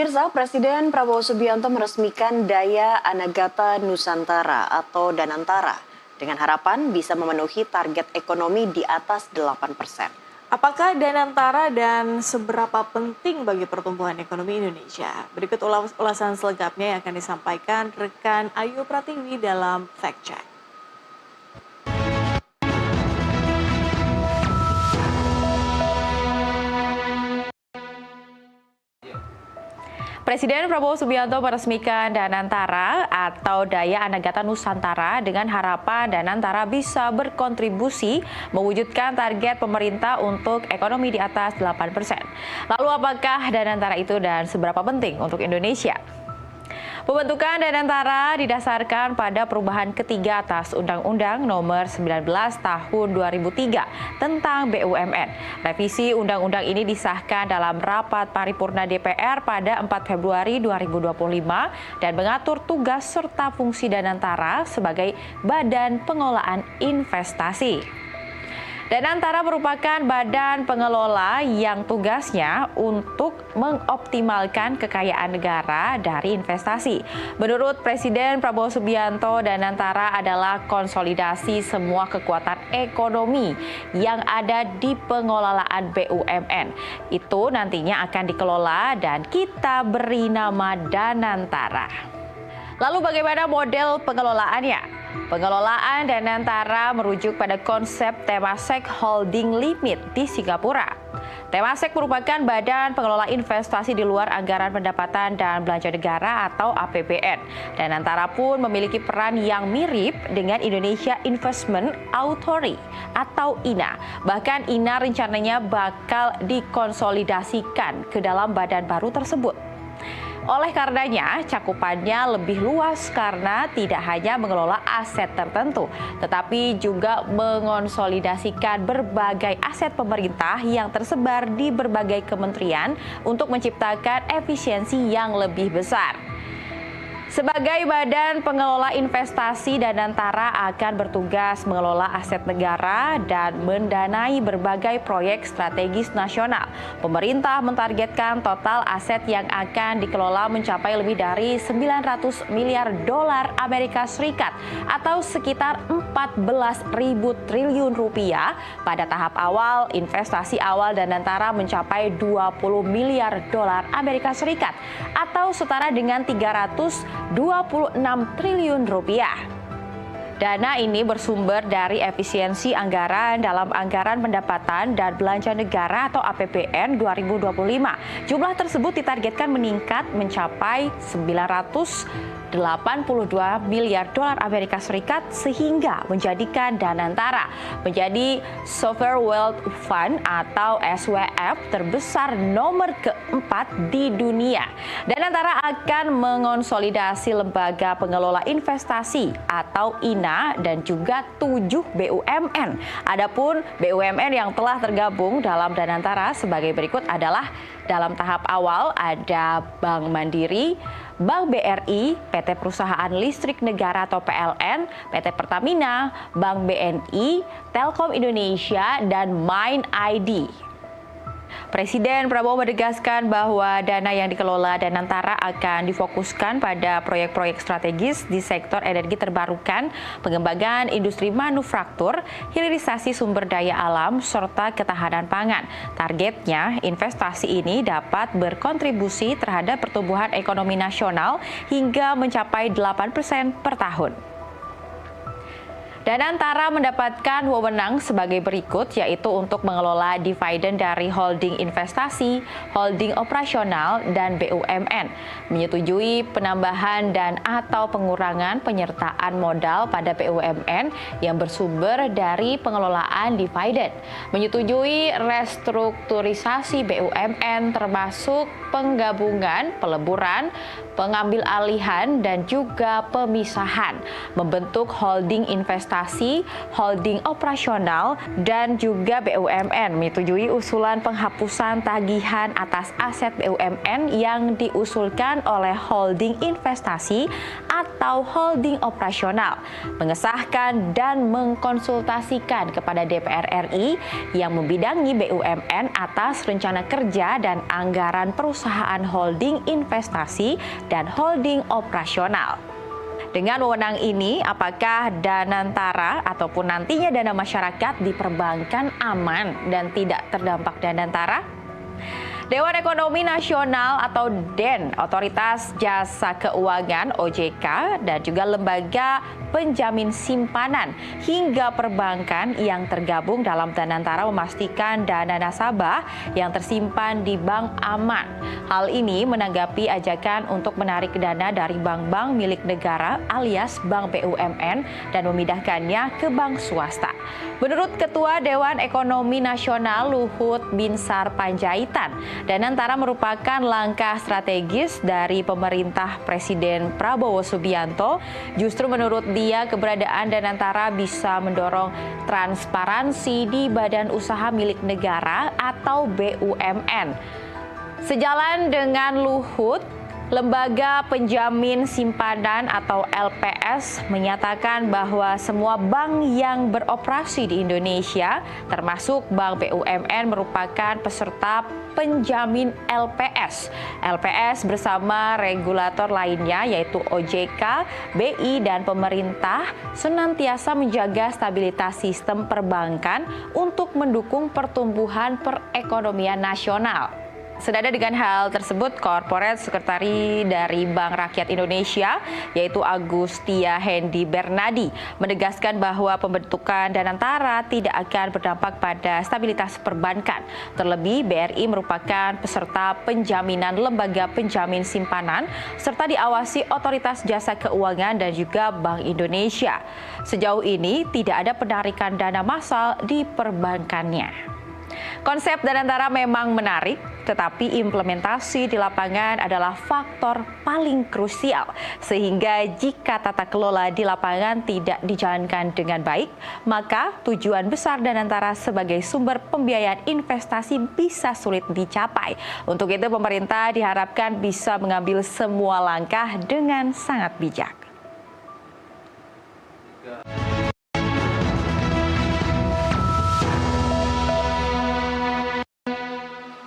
Pemirsa, Presiden Prabowo Subianto meresmikan Daya Anagata Nusantara atau Danantara dengan harapan bisa memenuhi target ekonomi di atas 8%. Apakah Danantara dan seberapa penting bagi pertumbuhan ekonomi Indonesia? Berikut ulasan selengkapnya yang akan disampaikan rekan Ayu Pratiwi dalam Fact Check. Presiden Prabowo Subianto meresmikan Danantara atau Daya Anagata Nusantara dengan harapan Danantara bisa berkontribusi mewujudkan target pemerintah untuk ekonomi di atas 8%. Lalu apakah Danantara itu dan seberapa penting untuk Indonesia? Pembentukan Danantara didasarkan pada perubahan ketiga atas Undang-Undang Nomor 19 Tahun 2003 tentang BUMN. Revisi undang-undang ini disahkan dalam rapat paripurna DPR pada 4 Februari 2025 dan mengatur tugas serta fungsi Danantara sebagai badan pengelolaan investasi. Danantara merupakan badan pengelola yang tugasnya untuk mengoptimalkan kekayaan negara dari investasi. Menurut Presiden Prabowo Subianto, Danantara adalah konsolidasi semua kekuatan ekonomi yang ada di pengelolaan BUMN. Itu nantinya akan dikelola dan kita beri nama Danantara. Lalu bagaimana model pengelolaannya? Pengelolaan Danantara merujuk pada konsep Temasek Holding Limit di Singapura. Temasek merupakan badan pengelola investasi di luar anggaran pendapatan dan belanja negara atau APBN. Danantara pun memiliki peran yang mirip dengan Indonesia Investment Authority atau INA. Bahkan INA rencananya bakal dikonsolidasikan ke dalam badan baru tersebut. Oleh karenanya, cakupannya lebih luas karena tidak hanya mengelola aset tertentu, tetapi juga mengonsolidasikan berbagai aset pemerintah yang tersebar di berbagai kementerian untuk menciptakan efisiensi yang lebih besar. Sebagai badan pengelola investasi, Danantara akan bertugas mengelola aset negara dan mendanai berbagai proyek strategis nasional. Pemerintah mentargetkan total aset yang akan dikelola mencapai lebih dari 900 miliar dolar Amerika Serikat atau sekitar 14.000 triliun rupiah. Pada tahap awal, investasi awal Danantara mencapai 20 miliar dolar Amerika Serikat atau setara dengan 326 triliun rupiah. Dana ini bersumber dari efisiensi anggaran dalam anggaran pendapatan dan belanja negara atau APBN 2025. Jumlah tersebut ditargetkan meningkat mencapai 982 miliar dolar Amerika Serikat sehingga menjadikan Danantara menjadi Sovereign Wealth Fund atau SWF terbesar nomor keempat di dunia. Danantara akan mengonsolidasi lembaga pengelola investasi atau INA dan juga 7 BUMN. Adapun BUMN yang telah tergabung dalam Danantara sebagai berikut adalah dalam tahap awal ada Bank Mandiri, Bank BRI, PT Perusahaan Listrik Negara atau PLN, PT Pertamina, Bank BNI, Telkom Indonesia, dan Mind ID. Presiden Prabowo menegaskan bahwa dana yang dikelola Danantara akan difokuskan pada proyek-proyek strategis di sektor energi terbarukan, pengembangan industri manufaktur, hilirisasi sumber daya alam, serta ketahanan pangan. Targetnya, investasi ini dapat berkontribusi terhadap pertumbuhan ekonomi nasional hingga mencapai 8% per tahun. Danantara mendapatkan wewenang sebagai berikut, yaitu untuk mengelola dividen dari holding investasi, holding operasional, dan BUMN, menyetujui penambahan dan atau pengurangan penyertaan modal pada BUMN yang bersumber dari pengelolaan dividen, menyetujui restrukturisasi BUMN termasuk penggabungan, peleburan, pengambil alihan, dan juga pemisahan, membentuk holding investasi investasi, holding operasional, dan juga BUMN menyetujui usulan penghapusan tagihan atas aset BUMN yang diusulkan oleh holding investasi atau holding operasional, mengesahkan dan mengkonsultasikan kepada DPR RI yang membidangi BUMN atas rencana kerja dan anggaran perusahaan holding investasi dan holding operasional. Dengan wewenang ini, apakah Danantara ataupun nantinya dana masyarakat di perbankan aman dan tidak terdampak Danantara? Dewan Ekonomi Nasional atau DEN, Otoritas Jasa Keuangan (OJK) dan juga lembaga penjamin simpanan hingga perbankan yang tergabung dalam Danantara memastikan dana nasabah yang tersimpan di bank aman. Hal ini menanggapi ajakan untuk menarik dana dari bank-bank milik negara alias bank BUMN dan memindahkannya ke bank swasta. Menurut Ketua Dewan Ekonomi Nasional Luhut Binsar Panjaitan, Danantara merupakan langkah strategis dari pemerintah Presiden Prabowo Subianto. Justru menurut dia, keberadaan Danantara bisa mendorong transparansi di badan usaha milik negara atau BUMN. Sejalan dengan Luhut, Lembaga Penjamin Simpanan atau LPS menyatakan bahwa semua bank yang beroperasi di Indonesia, termasuk Bank BUMN, merupakan peserta penjamin LPS. LPS bersama regulator lainnya yaitu OJK, BI, dan pemerintah senantiasa menjaga stabilitas sistem perbankan untuk mendukung pertumbuhan perekonomian nasional. Senada dengan hal tersebut, Korporat Sekretari dari Bank Rakyat Indonesia, yaitu Agustia Hendi Bernadi, menegaskan bahwa pembentukan Danantara tidak akan berdampak pada stabilitas perbankan. Terlebih, BRI merupakan peserta penjaminan lembaga penjamin simpanan, serta diawasi Otoritas Jasa Keuangan dan juga Bank Indonesia. Sejauh ini, tidak ada penarikan dana massal di perbankannya. Konsep Danantara memang menarik, tetapi implementasi di lapangan adalah faktor paling krusial. Sehingga jika tata kelola di lapangan tidak dijalankan dengan baik, maka tujuan besar Danantara sebagai sumber pembiayaan investasi bisa sulit dicapai. Untuk itu, pemerintah diharapkan bisa mengambil semua langkah dengan sangat bijak.